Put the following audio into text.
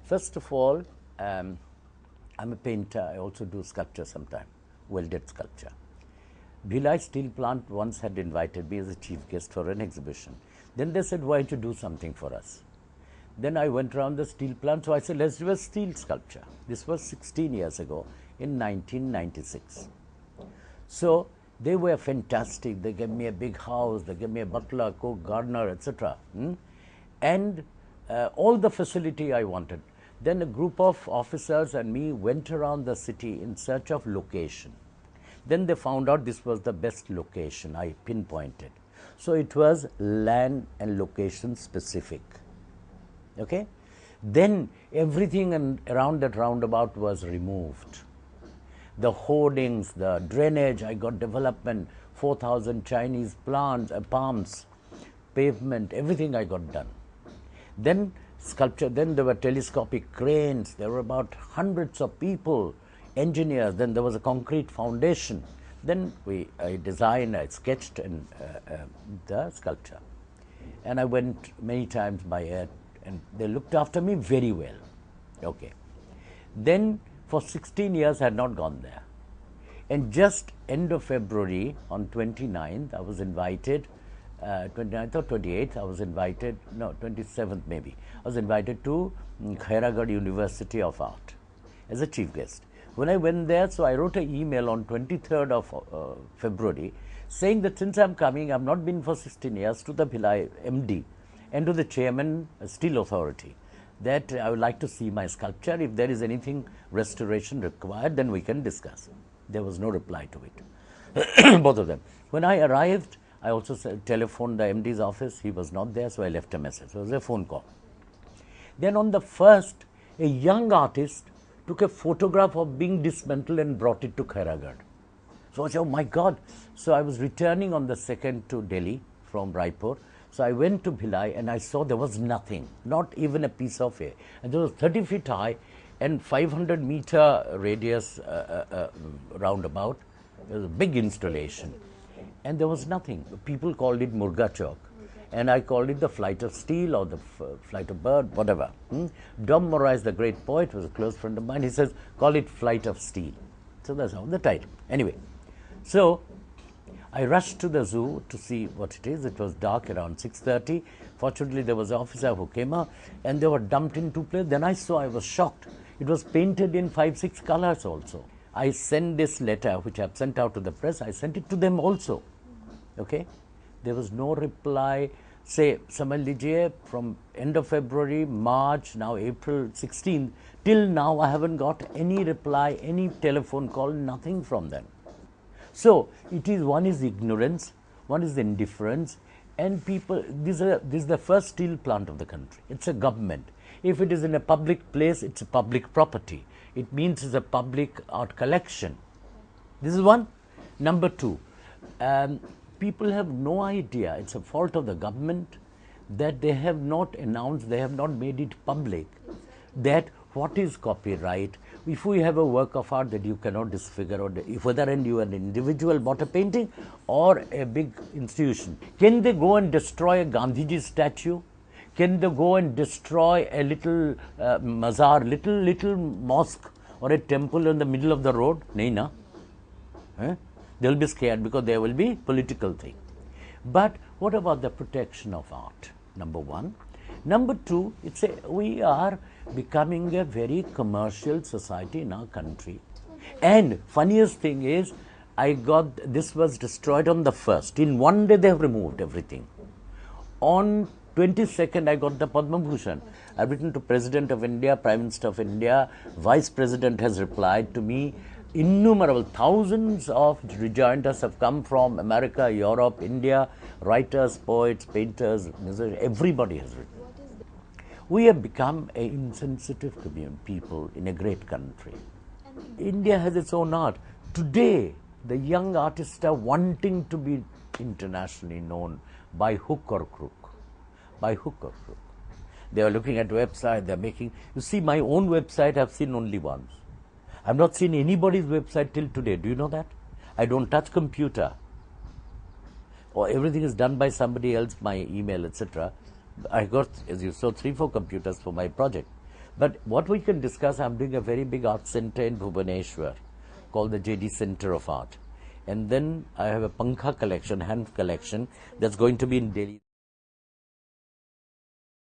First of all, I'm a painter. I also do sculpture sometimes, welded sculpture. Bhilai steel plant once had invited me as a chief guest for an exhibition. Then they said, why don't you do something for us? Then I went around the steel plant, so I said, let's do a steel sculpture. This was 16 years ago in 1996. So they were fantastic. They gave me a big house, they gave me a butler, cook, gardener, etc. And all the facility I wanted. Then a group of officers and me went around the city in search of location. Then they found out this was the best location I pinpointed. So it was land and location specific. Okay? Then everything around that roundabout was removed. The hoardings, the drainage, I got development, 4,000 Chinese plants, palms, pavement, everything I got done. Then sculpture, then there were telescopic cranes, there were about hundreds of people, engineers, then there was a concrete foundation. Then I designed, I sketched the sculpture. And I went many times by it, and they looked after me very well. Okay. Then for 16 years I had not gone there. And just end of February, on 29th, I was invited, 29th or 28th, I was invited, no, 27th maybe, I was invited to Khairagad University of Art as a chief guest. When I went there, so I wrote an email on 23rd of February saying that since I'm coming, I've not been for 16 years, to the Bhilai MD and to the chairman, Steel Authority, that I would like to see my sculpture. If there is anything restoration required, then we can discuss. There was no reply to it, both of them. When I arrived, I also telephoned the MD's office. He was not there, so I left a message. It was a phone call. Then on the 1st, a young artist took a photograph of being dismantled and brought it to Khairagad. So I said, oh my God. So I was returning on the 2nd to Delhi from Raipur. So I went to Bhilai and I saw there was nothing, not even a piece of air. And it was 30 feet high and 500-meter radius roundabout. It was a big installation. And there was nothing. People called it Murga Chowk. And I called it the flight of steel or the flight of bird, whatever. Dom Morais, the great poet, was a close friend of mine. He says, call it flight of steel. So that's how the title. Anyway, so I rushed to the zoo to see what it is. It was dark around 6:30. Fortunately, there was an officer who came out and they were dumped in two places. Then I saw, I was shocked. It was painted in 5-6 colors also. I sent this letter, which I've sent out to the press, I sent it to them also. Okay? There was no reply. Say, samajh lijiye, from end of February, March, now April 16th, till now I haven't got any reply, any telephone call, nothing from them. So, it is, one is ignorance, one is indifference, and people, this is the first steel plant of the country. It's a government. If it is in a public place, it's a public property. It means it's a public art collection. This is one. Number two, people have no idea, it's a fault of the government, that they have not announced, they have not made it public, that what is copyright. If we have a work of art that you cannot disfigure, or whether you are an individual bought a painting or a big institution, can they go and destroy a Gandhiji statue? Can they go and destroy a little mazar, little mosque or a temple in the middle of the road? Nahi na. They will be scared because there will be political thing. But what about the protection of art? Number one. Number two, we are becoming a very commercial society in our country. And funniest thing is, this was destroyed on the 1st. In one day they have removed everything. On 22nd, I got the Padma Bhushan. I've written to President of India, Prime Minister of India, Vice President has replied to me. Innumerable, thousands of rejoinders have come from America, Europe, India, writers, poets, painters, musicians, everybody has written. We have become an insensitive people in a great country. India has its own art. Today, the young artists are wanting to be internationally known by hook or crook. By hook or crook. They are looking at website, they are making, you see, my own website I've seen only once. I've not seen anybody's website till today. Do you know that? I don't touch computer. Or everything is done by somebody else, my email, etc. I got, as you saw, 3-4 computers for my project. But what we can discuss, I'm doing a very big art center in Bhubaneswar called the JD Center of Art. And then I have a Pankha collection, hand collection, that's going to be in Delhi.